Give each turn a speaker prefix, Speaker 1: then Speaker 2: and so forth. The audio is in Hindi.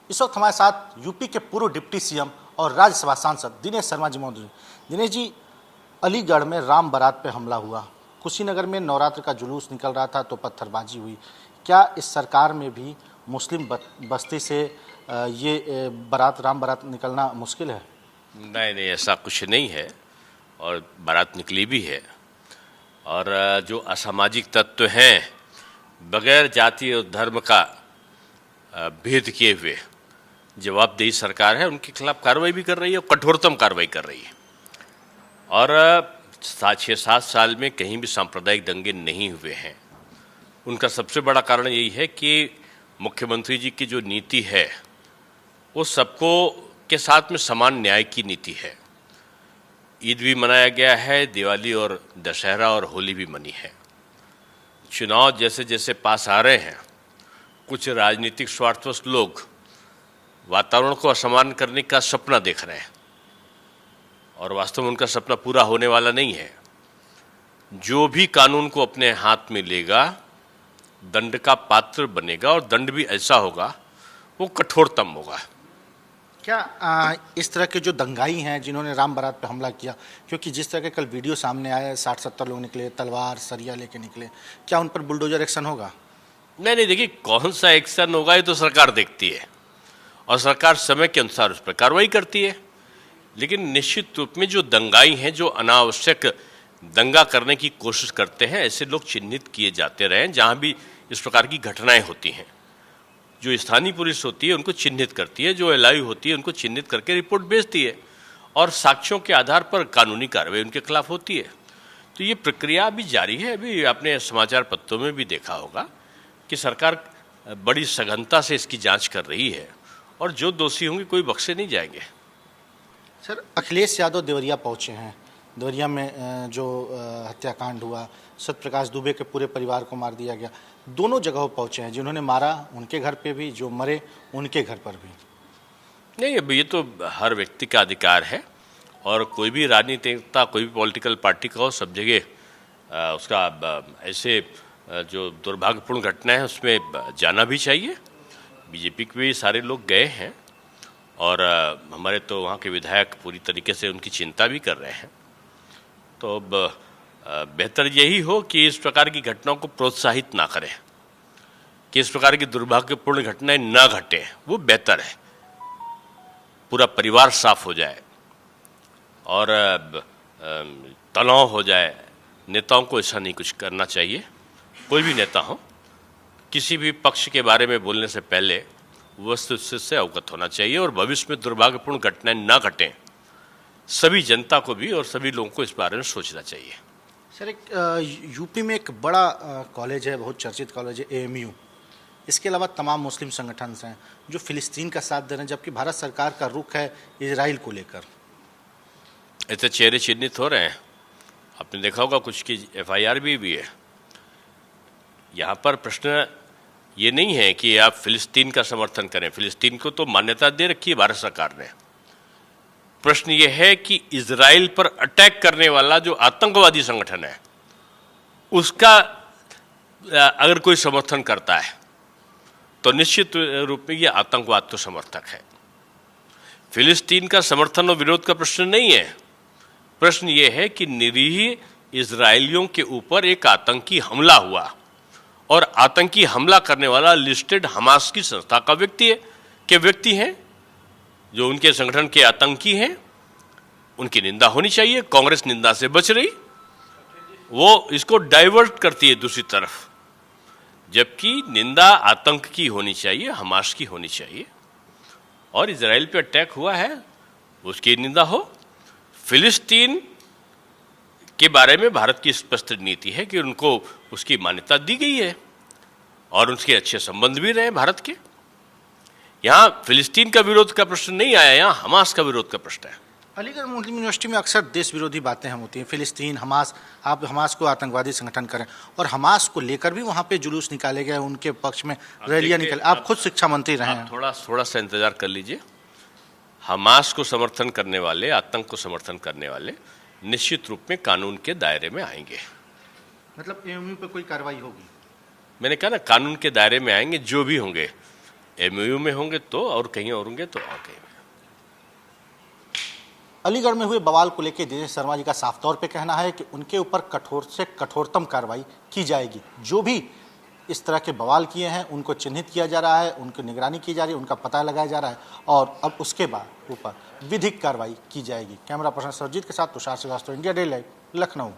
Speaker 1: इस वक्त हमारे साथ यूपी के पूर्व डिप्टी सीएम और राज्यसभा सांसद दिनेश शर्मा जी मौजूद हैं। दिनेश जी, अलीगढ़ में राम बारात पे हमला हुआ, कुशीनगर में नवरात्र का जुलूस निकल रहा था तो पत्थरबाजी हुई। क्या इस सरकार में भी मुस्लिम बस्ती से ये बारात राम बारात निकलना मुश्किल है?
Speaker 2: नहीं नहीं, ऐसा कुछ नहीं है और बारात निकली भी है। और जो असामाजिक तत्व हैं, बगैर जाति और धर्म का भेद किए हुए जवाबदेही सरकार है, उनके खिलाफ कार्रवाई भी कर रही है और कठोरतम कार्रवाई कर रही है। और 6-7 साल में कहीं भी सांप्रदायिक दंगे नहीं हुए हैं। उनका सबसे बड़ा कारण यही है कि मुख्यमंत्री जी की जो नीति है वो सबको के साथ में समान न्याय की नीति है। ईद भी मनाया गया है, दिवाली और दशहरा और होली भी मनी है। चुनाव जैसे जैसे पास आ रहे हैं, कुछ राजनीतिक स्वार्थवश लोग वातावरण को असमान करने का सपना देख रहे हैं और वास्तव में उनका सपना पूरा होने वाला नहीं है। जो भी कानून को अपने हाथ में लेगा दंड का पात्र बनेगा और दंड भी ऐसा होगा वो कठोरतम होगा।
Speaker 1: क्या इस तरह के जो दंगाई हैं जिन्होंने राम बारात पे हमला किया, क्योंकि जिस तरह के कल वीडियो सामने आए 60-70 लोग निकले, तलवार सरिया लेके निकले, क्या उन पर बुलडोजर एक्शन होगा?
Speaker 2: नहीं, देखिए, कौन सा एक्शन होगा ये तो सरकार देखती है और सरकार समय के अनुसार उस पर कार्रवाई करती है। लेकिन निश्चित रूप में जो दंगाई हैं, जो अनावश्यक दंगा करने की कोशिश करते हैं, ऐसे लोग चिन्हित किए जाते रहे। जहाँ भी इस प्रकार की घटनाएं होती हैं, जो स्थानीय पुलिस होती है उनको चिन्हित करती है, जो एलआई होती है उनको चिन्हित करके रिपोर्ट भेजती है और साक्ष्यों के आधार पर कानूनी कार्रवाई उनके खिलाफ होती है। तो ये प्रक्रिया अभी जारी है। अभी आपने समाचार पत्रों में भी देखा होगा कि सरकार बड़ी सघनता से इसकी जांच कर रही है और जो दोषी होंगे कोई बख्शे नहीं जाएंगे।
Speaker 1: सर, अखिलेश यादव देवरिया पहुंचे हैं। देवरिया में जो हत्याकांड हुआ, सत्यप्रकाश दुबे के पूरे परिवार को मार दिया गया, दोनों जगहों पहुंचे हैं। जिन्होंने मारा उनके घर पे भी, जो मरे उनके घर पर भी।
Speaker 2: नहीं, अब ये तो हर व्यक्ति का अधिकार है और कोई भी राजनीतिक नेता, कोई भी पॉलिटिकल पार्टी का हो, सब जगह उसका ऐसे जो दुर्भाग्यपूर्ण घटना है उसमें जाना भी चाहिए। बीजेपी के भी सारे लोग गए हैं और हमारे तो वहाँ के विधायक पूरी तरीके से उनकी चिंता भी कर रहे हैं। तो अब बेहतर यही हो कि इस प्रकार की घटनाओं को प्रोत्साहित ना करें, कि इस प्रकार की दुर्भाग्यपूर्ण घटनाएं ना घटें, वो बेहतर है। पूरा परिवार साफ हो जाए और तनाव हो जाए। नेताओं को ऐसा नहीं कुछ करना चाहिए। कोई भी नेता हो, किसी भी पक्ष के बारे में बोलने से पहले वस्तुस्थिति से अवगत होना चाहिए और भविष्य में दुर्भाग्यपूर्ण घटनाएं ना घटें, सभी जनता को भी और सभी लोगों को इस बारे में सोचना चाहिए।
Speaker 1: सर, एक यूपी में एक बड़ा कॉलेज है, बहुत चर्चित कॉलेज है, एएमयू। इसके अलावा तमाम मुस्लिम संगठन हैं जो फिलिस्तीन का साथ दे रहे हैं, जबकि भारत सरकार का रुख है इजराइल को लेकर।
Speaker 2: ऐसे चेहरे चिन्हित हो रहे हैं। आपने देखा होगा कुछ की एफआईआर भी है। यहाँ पर प्रश्न ये नहीं है कि आप फिलिस्तीन का समर्थन करें। फिलिस्तीन को तो मान्यता दे रखी है भारत सरकार ने। प्रश्न ये है कि इजराइल पर अटैक करने वाला जो आतंकवादी संगठन है उसका अगर कोई समर्थन करता है तो निश्चित रूप में ये आतंकवाद तो समर्थक है। फिलिस्तीन का समर्थन और विरोध का प्रश्न नहीं है। प्रश्न ये है कि निरीह इजरायलियों के ऊपर एक आतंकी हमला हुआ और आतंकी हमला करने वाला लिस्टेड हमास की संस्था का व्यक्ति हैं, जो उनके संगठन के आतंकी हैं। उनकी निंदा होनी चाहिए। कांग्रेस निंदा से बच रही, वो इसको डाइवर्ट करती है दूसरी तरफ, जबकि निंदा आतंक की होनी चाहिए, हमास की होनी चाहिए। और इजराइल पे अटैक हुआ है, उसकी निंदा हो। फिलिस्तीन के बारे में भारत की स्पष्ट नीति है कि उनको उसकी मान्यता दी गई है और उसके अच्छे संबंध भी रहे भारत के। यहाँ फिलिस्तीन का विरोध का प्रश्न नहीं आया, यहाँ हमास का विरोध का प्रश्न है।
Speaker 1: अलीगढ़ मुस्लिम यूनिवर्सिटी में अक्सर देश विरोधी बातें हम होती हैं, फिलिस्तीन, हमास। आप हमास को आतंकवादी संगठन करें और हमास को लेकर भी वहाँ पे जुलूस निकाले गए, उनके पक्ष में रैलियाँ निकाले। आप खुद शिक्षा मंत्री रहे हैं।
Speaker 2: थोड़ा सा इंतजार कर लीजिए। हमास को समर्थन करने वाले, आतंक को समर्थन करने वाले निश्चित रूप में कानून के दायरे में आएंगे।
Speaker 1: मतलब एएमयू पे कोई कार्रवाई होगी?
Speaker 2: मैंने कहा ना, कानून के दायरे में आएंगे जो भी होंगे। एमओयू में होंगे तो, और कहीं और होंगे तो और कहीं।
Speaker 1: अलीगढ़ में हुए बवाल को लेकर दिनेश शर्मा जी का साफ तौर पे कहना है कि उनके ऊपर कठोर से कठोरतम कार्रवाई की जाएगी। जो भी इस तरह के बवाल किए हैं उनको चिन्हित किया जा रहा है, उनकी निगरानी की जा रही है, उनका पता लगाया जा रहा है और अब उसके बाद ऊपर विधिक कार्रवाई की जाएगी। कैमरा पर्सन सरजीत के साथ Tushar Srivastava, India daily live, Lucknow.